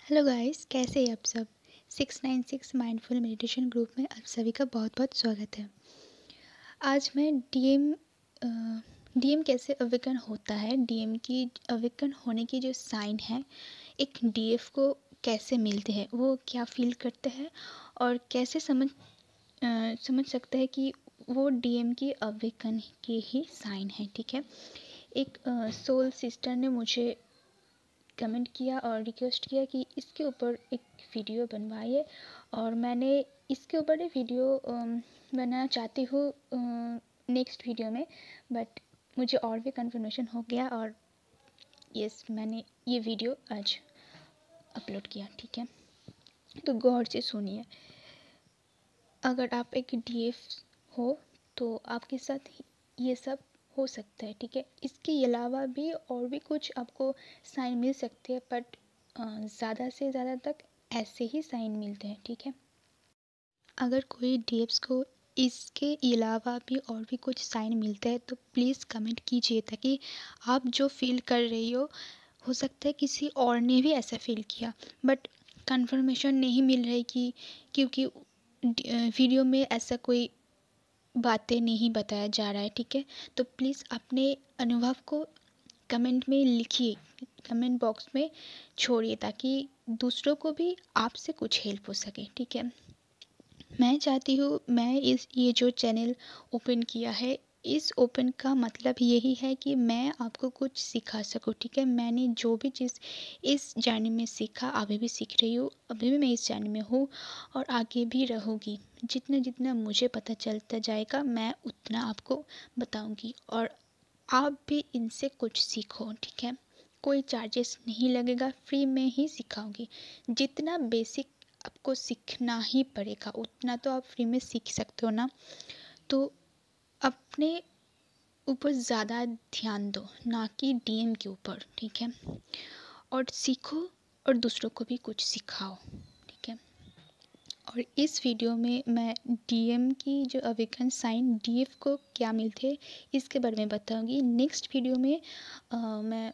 Hello guys, कैसे हैं आप सब। 696 माइंडफुल मेडिटेशन ग्रुप में आप सभी का बहुत बहुत स्वागत है। आज मैं डीएम कैसे अवेकन होता है, डीएम की अवेकन होने की जो साइन है, एक डीएफ को कैसे मिलते हैं, वो क्या फील करते हैं और कैसे समझ सकते हैं कि वो डीएम की अवेकन की ही साइन है। ठीक है, एक सोल सिस्टर ने मुझे कमेंट किया और रिक्वेस्ट किया कि इसके ऊपर एक वीडियो बनवाइए, और मैंने इसके ऊपर एक वीडियो बनाना चाहती हूँ नेक्स्ट वीडियो में, बट मुझे और भी कंफर्मेशन हो गया और यस, मैंने ये वीडियो आज अपलोड किया। ठीक है, तो गौर से सुनिए। अगर आप एक डीएफ हो तो आपके साथ ये सब हो सकता है। ठीक है, इसके अलावा भी और भी कुछ आपको साइन मिल सकते हैं, बट ज़्यादा से ज़्यादा तक ऐसे ही साइन मिलते हैं। ठीक है, अगर कोई डीएफ्स को इसके अलावा भी और भी कुछ साइन मिलते हैं तो प्लीज़ कमेंट कीजिए, ताकि आप जो फील कर रही हो सकता है किसी और ने भी ऐसा फील किया, बट कंफर्मेशन नहीं मिल रही कि क्योंकि वीडियो में ऐसा कोई बातें नहीं बताया जा रहा है। ठीक है, तो प्लीज़ अपने अनुभव को कमेंट में लिखिए, कमेंट बॉक्स में छोड़िए, ताकि दूसरों को भी आपसे कुछ हेल्प हो सके। ठीक है, मैं चाहती हूँ, मैं ये जो चैनल ओपन किया है, इस ओपन का मतलब यही है कि मैं आपको कुछ सिखा सकूँ। ठीक है, मैंने जो भी चीज़ इस जर्नी में सीखा, अभी भी सीख रही हूँ, अभी भी मैं इस जर्नी में हूँ और आगे भी रहूँगी। जितना जितना मुझे पता चलता जाएगा मैं उतना आपको बताऊँगी, और आप भी इनसे कुछ सीखो। ठीक है, कोई चार्जेस नहीं लगेगा, फ्री में ही सिखाऊंगी। जितना बेसिक आपको सीखना ही पड़ेगा उतना तो आप फ्री में सीख सकते हो ना। तो अपने ऊपर ज़्यादा ध्यान दो, ना कि डीएम के ऊपर। ठीक है, और सीखो और दूसरों को भी कुछ सिखाओ। ठीक है, और इस वीडियो में मैं डीएम की जो अवेकन साइन, डीएफ को क्या मिलते इसके बारे में बताऊंगी। नेक्स्ट वीडियो में मैं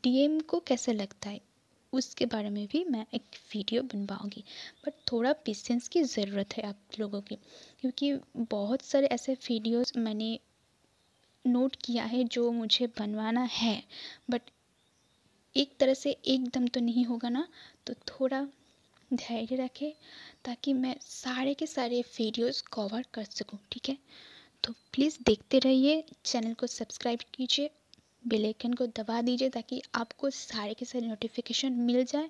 डीएम को कैसा लगता है उसके बारे में भी मैं एक वीडियो बनवाऊंगी, बट थोड़ा पेशेंस की ज़रूरत है आप लोगों की, क्योंकि बहुत सारे ऐसे वीडियोस मैंने नोट किया है जो मुझे बनवाना है, बट एक तरह से एकदम तो नहीं होगा ना, तो थोड़ा धैर्य रखें ताकि मैं सारे के सारे वीडियोस कवर कर सकूं। ठीक है, तो प्लीज़ देखते रहिए, चैनल को सब्सक्राइब कीजिए, बेल आइकन को दबा दीजिए ताकि आपको सारे के सारे नोटिफिकेशन मिल जाए,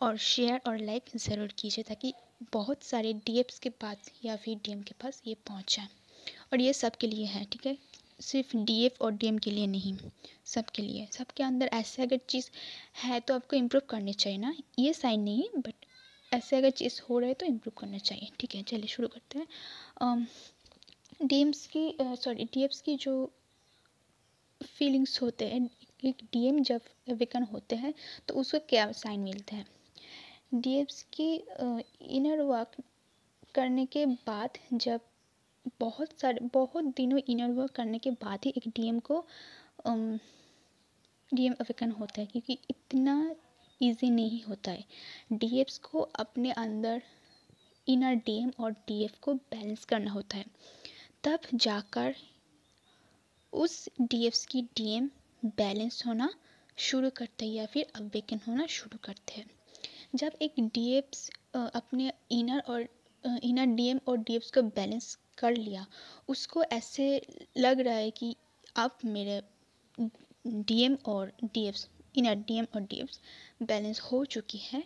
और शेयर और लाइक ज़रूर कीजिए ताकि बहुत सारे डीएप्स के पास या फिर डीएम के पास ये पहुंच जाए। और ये सब के लिए है। ठीक है, सिर्फ डीएफ और डीएम के लिए नहीं, सबके लिए। सबके अंदर ऐसे अगर चीज़ है तो आपको इम्प्रूव करनी चाहिए ना, ये साइन नहीं, बट ऐसे अगर चीज़ हो रहा है तो इम्प्रूव करना चाहिए। ठीक है, चलिए शुरू करते हैं। डीएम्स की डीएफ्स की जो फीलिंग्स होते हैं, एक डीएम जब अवेकन होते हैं तो उसको क्या साइन मिलते हैं। डीएफ्स की इनर वर्क करने के बाद, जब बहुत दिनों इनर वर्क करने के बाद ही एक डीएम को डीएम अवेकन होता है, क्योंकि इतना इजी नहीं होता है डीएफ्स को अपने अंदर इनर डीएम और डीएफ को बैलेंस करना होता है, तब जाकर उस डीएफ्स की डीएम बैलेंस होना शुरू करते हैं या फिर अवेकन होना शुरू करते हैं। जब एक डीएफ्स अपने इनर डीएम और डीएफ्स को बैलेंस कर लिया, उसको ऐसे लग रहा है कि अब मेरे डीएम और डीएफ्स, इनर डीएम और डीएफ्स बैलेंस हो चुकी है,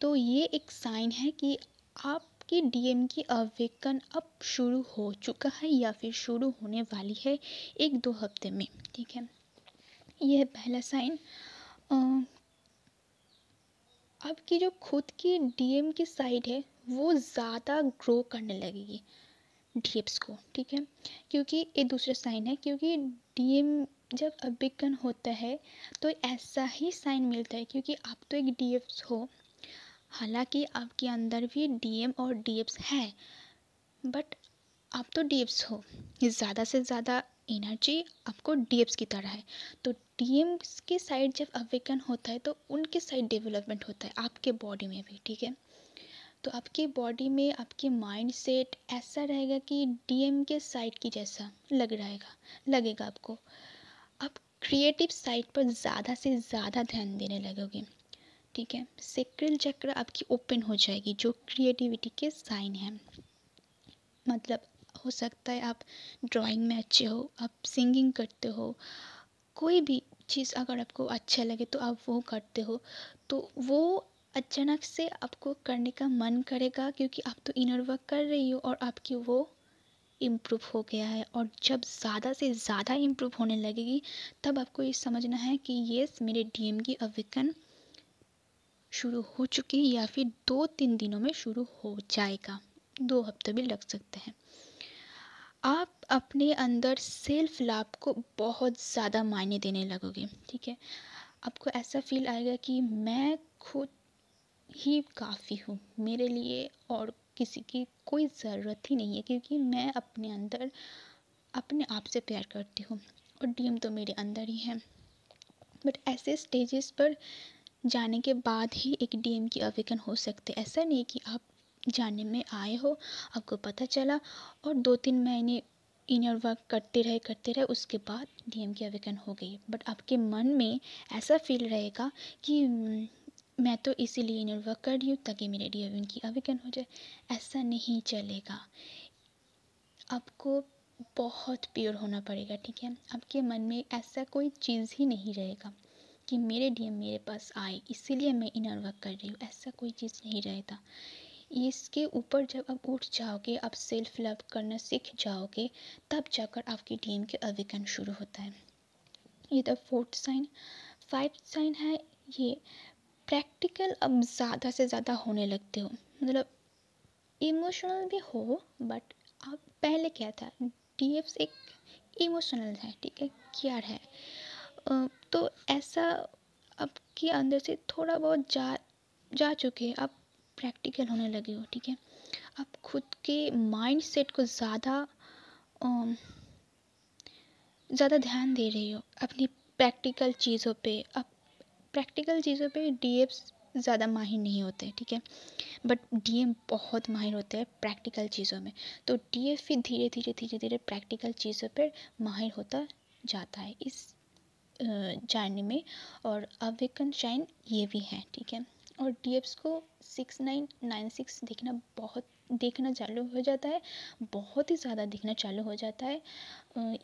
तो ये एक साइन है कि आपकी डीएम की अवेकन अब शुरू हो चुका है या फिर शुरू होने वाली है 1-2 हफ्ते में। ठीक है, यह है पहला साइन। आपकी जो खुद की डीएम की साइड है वो ज़्यादा ग्रो करने लगेगी डीएप्स को। ठीक है, क्योंकि ये दूसरा साइन है, क्योंकि डीएम जब अवेकन होता है तो ऐसा ही साइन मिलता है, क्योंकि आप तो एक डीएप्स हो, हालांकि आपके अंदर भी डीएम और डीएप्स है, बट आप तो डीएप्स हो, ज़्यादा से ज़्यादा एनर्जी आपको डीएप्स की तरह है, तो डीएम की साइड जब अवेकन होता है तो उनके साइड डेवलपमेंट होता है आपके बॉडी में भी, ठीक है। तो आपकी बॉडी में आपकी माइंड सेट ऐसा रहेगा कि डीएम के साइड की जैसा लगेगा आपको। आप क्रिएटिव साइड पर ज़्यादा से ज़्यादा ध्यान देने लगोगे, ठीक है। सेक्रल चक्र आपकी ओपन हो जाएगी, जो क्रिएटिविटी के साइन है। मतलब हो सकता है आप ड्राइंग में अच्छे हो, आप सिंगिंग करते हो, कोई भी चीज़ अगर आपको अच्छा लगे तो आप वो करते हो, तो वो अचानक से आपको करने का मन करेगा, क्योंकि आप तो इनर वर्क कर रही हो और आपकी वो इम्प्रूव हो गया है। और जब ज़्यादा से ज़्यादा इम्प्रूव होने लगेगी तब आपको ये समझना है कि येस, मेरे डीएम की अवेकन शुरू हो चुकी है, या फिर 2-3 दिनों में शुरू हो जाएगा, 2 हफ्ते भी लग सकते हैं। आप अपने अंदर सेल्फ लव को बहुत ज़्यादा मायने देने लगोगे, ठीक है। आपको ऐसा फील आएगा कि मैं खुद ही काफ़ी हूँ, मेरे लिए और किसी की कोई ज़रूरत ही नहीं है, क्योंकि मैं अपने अंदर अपने आप से प्यार करती हूँ और डीएम तो मेरे अंदर ही है। बट ऐसे स्टेजेस पर जाने के बाद ही एक डीएम की अवेकन हो सकते। ऐसा नहीं कि आप जानने में आए हो, आपको पता चला और 2-3 महीने इनर वर्क करते रहे उसके बाद डीएम की अवेकन हो गई। बट आपके मन में ऐसा फील रहेगा कि मैं तो इसीलिए इनर वर्क कर रही हूँ ताकि मेरे डीएम की अवेकन हो जाए। ऐसा नहीं चलेगा, आपको बहुत प्योर होना पड़ेगा, ठीक है। आपके मन में ऐसा कोई चीज़ ही नहीं रहेगा कि मेरे डीएम मेरे पास आए इसीलिए मैं इनर वर्क कर रही हूँ, ऐसा कोई चीज़ नहीं रहता। इसके ऊपर जब आप उठ जाओगे, आप सेल्फ लव करना सीख जाओगे, तब जाकर आपकी डीएम के अवेकन शुरू होता है। ये the 4th sign. 5th sign है ये प्रैक्टिकल। अब ज़्यादा से ज़्यादा होने लगते हो, मतलब इमोशनल भी हो, बट आप पहले क्या था, डीएफ एक इमोशनल है, ठीक है, केयर है। तो ऐसा आपके अंदर से थोड़ा बहुत जा चुके हैं, आप प्रैक्टिकल होने लगे हो, ठीक है। आप खुद के माइंड सेट को ज़्यादा ध्यान दे रही हो अपनी प्रैक्टिकल चीज़ों पे। आप प्रैक्टिकल चीज़ों पे डीएफ ज़्यादा माहिर नहीं होते, ठीक है, बट डीएम बहुत माहिर होते हैं प्रैक्टिकल चीज़ों में। तो डीएफ भी धीरे धीरे प्रैक्टिकल चीज़ों पर माहिर होता जाता है इस जर्नी में। और अवेकन शाइन ये भी है, ठीक है। और डीएफ्स को 6996 देखना चालू हो जाता है, बहुत ही ज़्यादा दिखना चालू हो जाता है।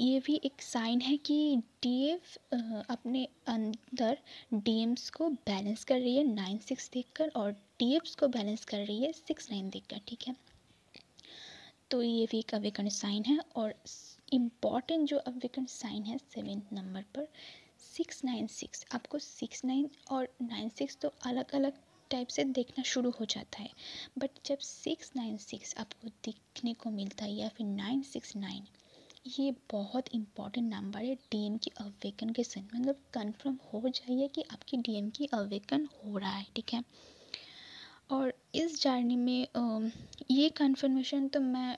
ये भी एक साइन है कि डीएफ अपने अंदर डीएम्स को बैलेंस कर रही है 96 देखकर, और डीएफ्स को बैलेंस कर रही है 69 देखकर, ठीक है। तो ये भी एक अवेकन साइन है। और इम्पॉर्टेंट जो अवेकन साइन है 7th नंबर पर 696। आपको 69 और 96 तो अलग अलग टाइप से देखना शुरू हो जाता है, बट जब 696 आपको दिखने को मिलता है या फिर 969, ये बहुत इम्पॉर्टेंट नंबर है डीएम की अवेकन के साथ। मतलब कंफर्म हो जाइए कि आपकी डीएम की अवेकन हो रहा है, ठीक है। और इस जर्नी में ये कन्फर्मेशन तो मैं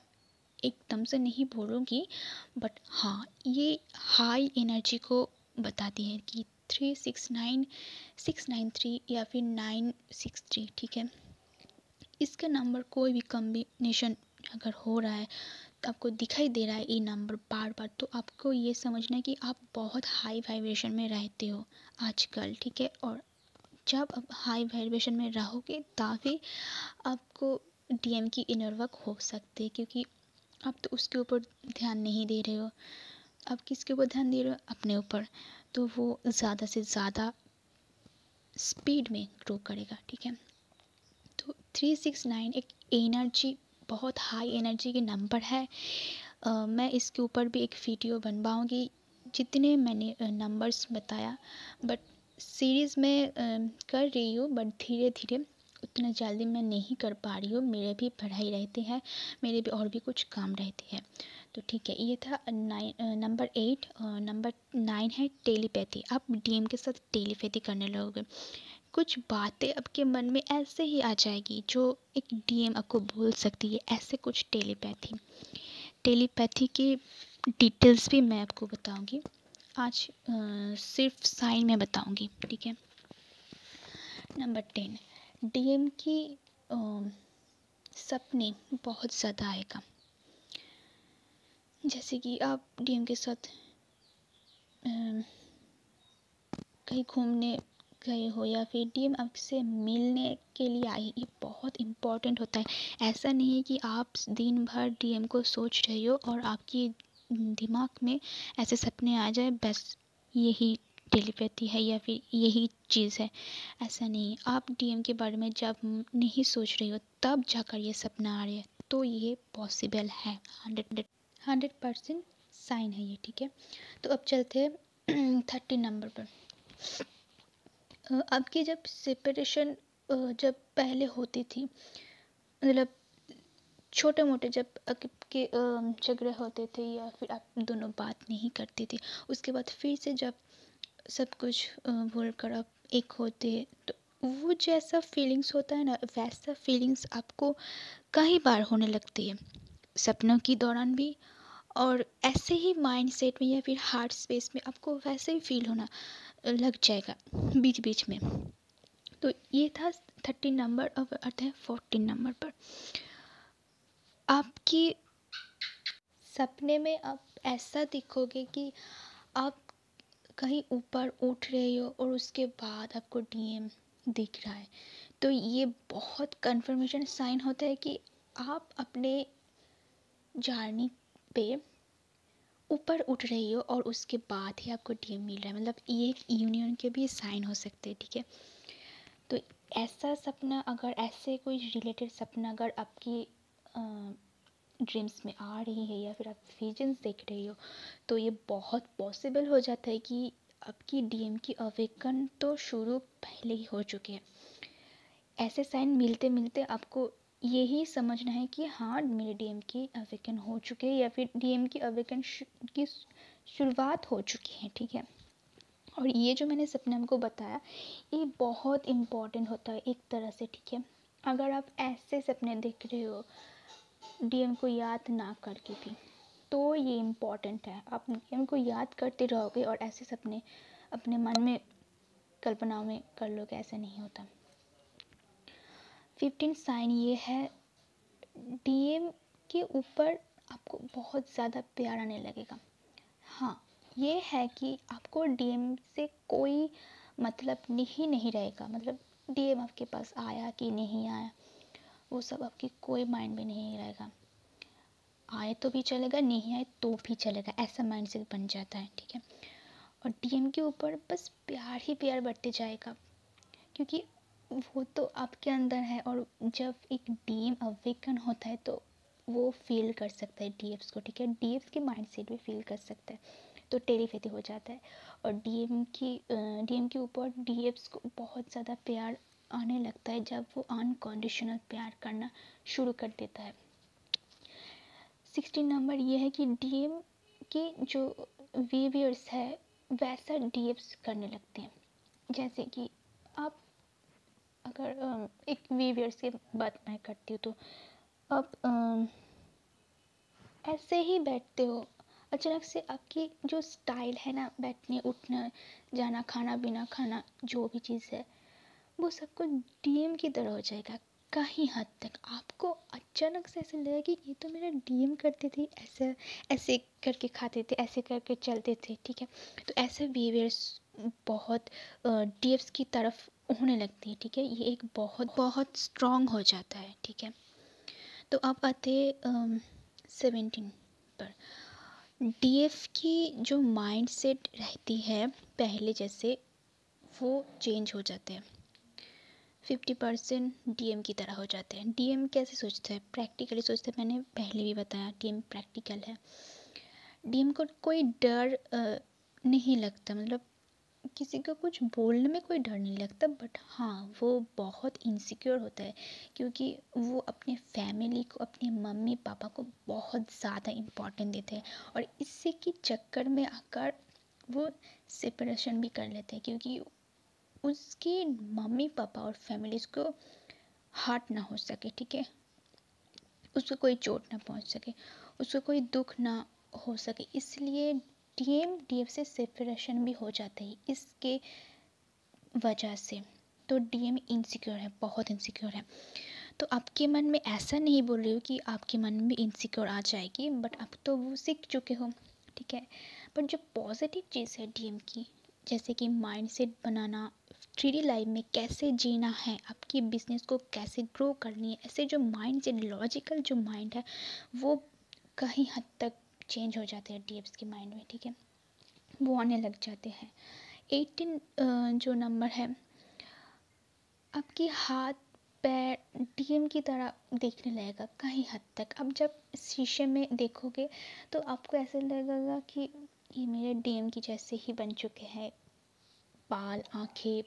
एकदम से नहीं बोलूँगी, बट हाँ, ये हाई एनर्जी को बताती है कि 369 693 या फिर 963, ठीक है। इसका नंबर कोई भी कॉम्बिनेशन अगर हो रहा है तो आपको दिखाई दे रहा है ये नंबर बार बार, तो आपको ये समझना है कि आप बहुत हाई वाइब्रेशन में रहते हो आजकल, ठीक है। और जब आप हाई वाइब्रेशन में रहोगे तभी आपको डीएम की इनर वर्क हो सकती है, क्योंकि आप तो उसके ऊपर ध्यान नहीं दे रहे हो। आप किसके ऊपर ध्यान दे रहे हो, अपने ऊपर। तो वो ज़्यादा से ज़्यादा स्पीड में ग्रो करेगा, ठीक है। तो 369 एक एनर्जी, बहुत हाई एनर्जी के नंबर है। मैं इसके ऊपर भी एक वीडियो बनवाऊँगी, जितने मैंने नंबर्स बताया, बट सीरीज़ में कर रही हूँ, बट धीरे धीरे उतना जल्दी मैं नहीं कर पा रही हूँ, मेरे भी पढ़ाई रहती है, मेरे भी और भी कुछ काम रहती है। तो ठीक है, ये था नंबर 8। नंबर 9 है टेलीपैथी। आप डीएम के साथ टेलीपैथी करने लगोगे, कुछ बातें आपके मन में ऐसे ही आ जाएगी जो एक डीएम आपको बोल सकती है, ऐसे कुछ टेलीपैथी की डिटेल्स भी मैं आपको बताऊंगी। आज सिर्फ साइन में बताऊंगी, ठीक है। नंबर 10, डीएम की सपने बहुत ज़्यादा आएगा। जैसे कि आप डीएम के साथ कहीं घूमने गए हो या फिर डीएम आपसे मिलने के लिए आई, ये बहुत इम्पोर्टेंट होता है। ऐसा नहीं है कि आप दिन भर डीएम को सोच रहे हो और आपकी दिमाग में ऐसे सपने आ जाए, बस यही टेलीपैथी है या फिर यही चीज़ है। ऐसा नहीं, आप डीएम के बारे में जब नहीं सोच रही हो तब जाकर ये सपना आ रहे हैं, तो ये पॉसिबल है। 100% साइन है ये, ठीक है। तो अब चलते हैं 30 नंबर पर। आपकी जब सेपरेशन जब पहले होती थी, मतलब छोटे मोटे जब आपके झगड़े होते थे या फिर आप दोनों बात नहीं करती थी, उसके बाद फिर से जब सब कुछ भूल कर आप एक होते हैं, तो वो जैसा फीलिंग्स होता है ना, वैसा फीलिंग्स आपको कई बार होने लगती है, सपनों की दौरान भी, और ऐसे ही माइंड सेट में या फिर हार्ट स्पेस में आपको वैसे ही फील होना लग जाएगा बीच बीच में। तो ये था 13 नंबर। अब आते हैं 14 नंबर पर। आपकी सपने में आप ऐसा दिखोगे कि आप कहीं ऊपर उठ रहे हो और उसके बाद आपको डीएम दिख रहा है। तो ये बहुत कंफर्मेशन साइन होता है कि आप अपने जर्नी पे ऊपर उठ रही हो और उसके बाद ही आपको डीएम मिल रहा है। मतलब ये एक यूनियन के भी साइन हो सकते हैं, ठीक है। तो ऐसा सपना, अगर ऐसे कोई रिलेटेड सपना अगर आपकी ड्रीम्स में आ रही है या फिर आप विजन्स देख रही हो, तो ये बहुत पॉसिबल हो जाता है कि आपकी डीएम की अवेकन तो शुरू पहले ही हो चुके हैं। ऐसे साइन मिलते मिलते आपको यही समझना है कि हाँ, मेरे डीएम की अवेकन हो चुके हैं या फिर डीएम की अवेकन की शुरुआत हो चुकी है, ठीक है। और ये जो मैंने सपने आपको बताया, ये बहुत इम्पॉर्टेंट होता है एक तरह से, ठीक है। अगर आप ऐसे सपने देख रहे हो डीएम को याद ना करके भी, तो ये इम्पॉर्टेंट है। आप डीएम को याद करते रहोगे और ऐसे सपने अपने मन में कल्पनाओं में कर लोगे, ऐसा नहीं होता। 15 साइन ये है, डीएम के ऊपर आपको बहुत ज़्यादा प्यार आने लगेगा। हाँ, ये है कि आपको डीएम से कोई मतलब नहीं रहेगा। मतलब डीएम आपके पास आया कि नहीं आया, वो सब आपकी कोई माइंड में नहीं रहेगा। आए तो भी चलेगा, नहीं आए तो भी चलेगा, ऐसा माइंड सेट बन जाता है, ठीक है। और डीएम के ऊपर बस प्यार ही प्यार बढ़ते जाएगा, क्योंकि वो तो आपके अंदर है। और जब एक डीएम अवेकन होता है तो वो फील कर सकता है डीएफ्स को, ठीक है। डीएफ्स के माइंड सेट भी फील कर सकता है, तो टेलीपैथी हो जाता है। और डीएम के ऊपर डीएफ्स को बहुत ज़्यादा प्यार आने लगता है जब वो अनकंडीशनल प्यार करना शुरू कर देता है। 16 नंबर ये है कि डीएम के जो बिहेवियर्स है वैसा डीएफ्स करने लगते हैं। जैसे कि आप अगर एक बिहेवियर्स की बात मैं करती हूँ, तो आप ऐसे ही बैठते हो, अचानक से आपकी जो स्टाइल है ना, बैठने उठना जाना, खाना पीना खाना, जो भी चीज़ है वो सब कुछ डीएम की तरह हो जाएगा। कहीं हद तक आपको अचानक से ऐसे लगेगा कि ये तो मेरा डीएम करते थे, ऐसे ऐसे करके खाते थे, ऐसे करके चलते थे, ठीक है। तो ऐसे बिहेवियर्स बहुत डीएफ्स की तरफ होने लगती है, ठीक है। ये एक बहुत बहुत स्ट्रॉन्ग हो जाता है, ठीक है। तो अब आते 17 पर। डीएफ की जो माइंड सेट रहती है पहले जैसे, वो चेंज हो जाते हैं। 50% डीएम की तरह हो जाते हैं। डीएम कैसे सोचते हैं? प्रैक्टिकली सोचते हैं। मैंने पहले भी बताया डीएम प्रैक्टिकल है। डीएम को कोई डर नहीं लगता, मतलब किसी को कुछ बोलने में कोई डर नहीं लगता, बट हाँ, वो बहुत इनसिक्योर होता है, क्योंकि वो अपने फैमिली को, अपने मम्मी पापा को बहुत ज़्यादा इम्पोर्टेंट देते हैं। और इसी के चक्कर में आकर वो सेपरेशन भी कर लेते हैं, क्योंकि उसकी मम्मी पापा और फैमिलीज को हर्ट ना हो सके, ठीक है। उसको कोई चोट ना पहुंच सके, उसको कोई दुख ना हो सके, इसलिए डीएम डीएफ से सेपरेशन भी हो जाता है इसके वजह से। तो डीएम इनसिक्योर है, बहुत इनसिक्योर है। तो आपके मन में ऐसा नहीं बोल रही हूँ कि आपके मन में भी इनसिक्योर आ जाएगी, बट आप तो वो सीख चुके हो, ठीक है। बट जो पॉजिटिव चीज़ है डीएम की, जैसे कि माइंडसेट बनाना, 3D लाइफ में कैसे जीना है, आपकी बिजनेस को कैसे ग्रो करनी है, ऐसे जो माइंड से लॉजिकल जो माइंड है वो कहीं हद तक चेंज हो जाते हैं डीएफ्स के माइंड में, ठीक है, वो आने लग जाते हैं। 18 जो नंबर है, आपकी हाथ पैर डीएम की तरह देखने लगेगा कहीं हद तक। अब जब शीशे में देखोगे तो आपको ऐसे लगेगा कि ये मेरे डीएम की जैसे ही बन चुके हैं, बाल, आँखें,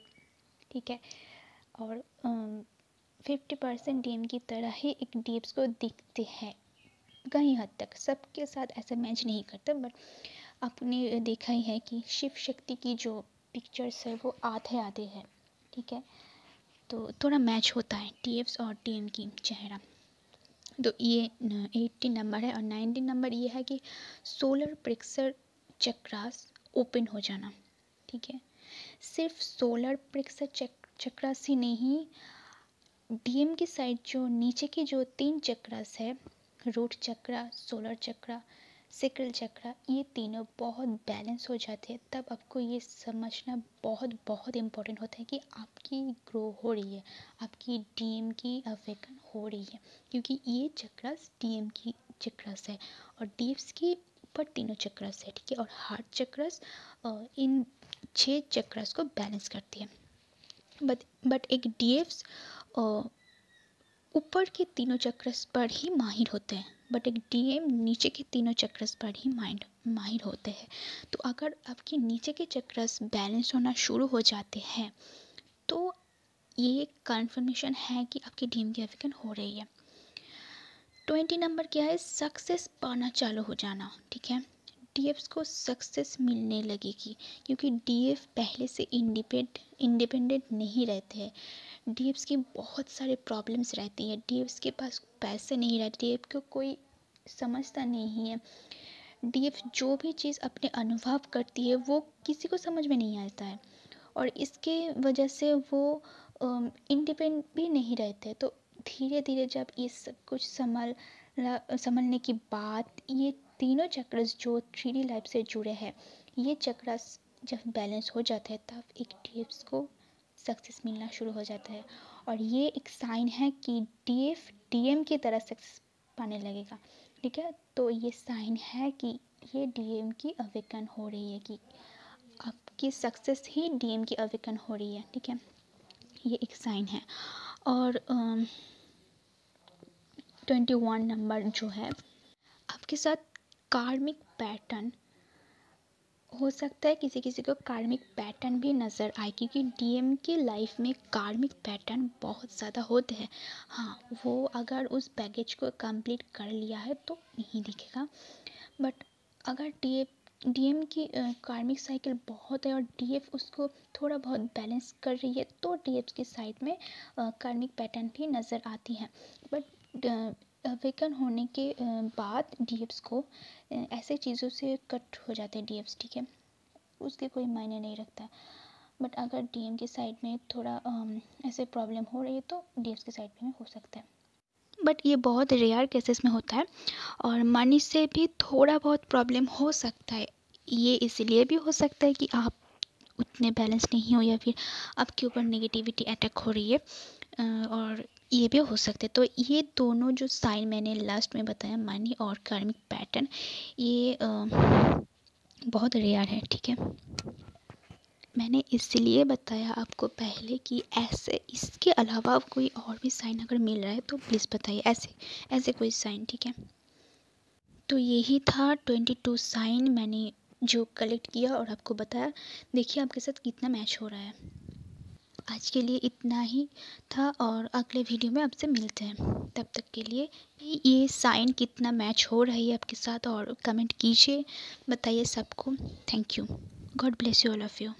ठीक है। और 50% डीएम की तरह ही एक डीएम्स को दिखते हैं कहीं हद तक। सबके साथ ऐसा मैच नहीं करता, बट आपने देखा ही है कि शिव शक्ति की जो पिक्चर्स है वो आधे आधे है, ठीक है। तो थोड़ा मैच होता है डीएफ्स और डीएम की चेहरा। तो ये 18 नंबर है। और 19 नंबर ये है कि सोलर प्लेक्सस चक्रास ओपन हो जाना, ठीक है। सिर्फ सोलर प्लेक्सस चक्रास ही नहीं, डीएम की साइड जो नीचे की जो 3 चक्रास है, रूट चक्रा, सोलर चक्रा, सेक्रल चक्रा, ये तीनों बहुत बैलेंस हो जाते हैं। तब आपको ये समझना बहुत बहुत इम्पोर्टेंट होता है कि आपकी ग्रो हो रही है, आपकी डीएम की अवेकन हो रही है, क्योंकि ये चक्रास डीएम की चक्रास है और डीएफ्स की ऊपर तीनों चक्रास है, ठीक है। और हार्ट चक्रास इन 6 चक्रास को बैलेंस करती है। बट एक डीएफ्स ऊपर के तीनों चक्रस पर ही माहिर होते हैं, बट एक डीएम नीचे के तीनों चक्रस पर ही माहिर होते हैं। तो अगर आपके नीचे के चक्रस बैलेंस होना शुरू हो जाते हैं तो ये कंफर्मेशन है कि आपकी डीएम की अवेकन हो रही है। 20 नंबर क्या है, सक्सेस पाना चालू हो जाना, ठीक है। डीएफ्स को सक्सेस मिलने लगेगी क्योंकि डीएफ पहले से इंडिपेंडेंट नहीं रहते हैं। डीएफ्स की बहुत सारे प्रॉब्लम्स रहती है, डीएफ्स के पास पैसे नहीं रहते, डीएफ को कोई समझता नहीं है। डीएफ जो भी चीज़ अपने अनुभव करती है वो किसी को समझ में नहीं आता है और इसके वजह से वो इंडिपेंडेंट भी नहीं रहते। तो धीरे धीरे जब ये सब कुछ संभलने की बात, ये तीनों चक्रस जो 3D लाइफ से जुड़े हैं, ये चक्रस जब बैलेंस हो जाते हैं तब एक डीएफ्स को सक्सेस मिलना शुरू हो जाता है। और ये एक साइन है कि डीएफ डीएम की तरह सक्सेस पाने लगेगा, ठीक है। तो ये साइन है कि ये डीएम की अवेकन हो रही है, कि आपकी सक्सेस ही डीएम की अवेकन हो रही है, ठीक है। ये एक साइन है। और 21 नंबर जो है, आपके साथ कार्मिक पैटर्न हो सकता है, किसी किसी को कार्मिक पैटर्न भी नज़र आए, क्योंकि डीएम की लाइफ में कार्मिक पैटर्न बहुत ज़्यादा होते हैं। हाँ, वो अगर उस बैगेज को कंप्लीट कर लिया है तो नहीं दिखेगा, बट अगर डीएम की कार्मिक साइकिल बहुत है और डीएफ उसको थोड़ा बहुत बैलेंस कर रही है तो डीएफ की साइड में कार्मिक पैटर्न भी नज़र आती हैं। बट अवेकन होने के बाद डीएफ्स को ऐसे चीज़ों से कट हो जाते हैं डीएफ्स, ठीक है, उसके कोई मायने नहीं रखता है। बट अगर डीएम की साइड में थोड़ा ऐसे प्रॉब्लम हो रही है तो डीएफ्स की साइड में हो सकता है, बट ये बहुत रेयर केसेस में होता है। और मनी से भी थोड़ा बहुत प्रॉब्लम हो सकता है, ये इसलिए भी हो सकता है कि आप उतने बैलेंस नहीं हो या फिर आपके ऊपर नेगेटिविटी अटैक हो रही है, और ये भी हो सकते हैं। तो ये दोनों जो साइन मैंने लास्ट में बताया, मनी और कार्मिक पैटर्न, ये बहुत रेयर है, ठीक है। मैंने इसलिए बताया आपको पहले कि ऐसे इसके अलावा कोई और भी साइन अगर मिल रहा है तो प्लीज़ बताइए, ऐसे कोई साइन, ठीक है। तो यही था 22 साइन मैंने जो कलेक्ट किया और आपको बताया। देखिए आपके साथ कितना मैच हो रहा है। आज के लिए इतना ही था और अगले वीडियो में आपसे मिलते हैं। तब तक के लिए ये साइन कितना मैच हो रही है आपके साथ और कमेंट कीजिए, बताइए सबको। Thank you. God bless you all of you.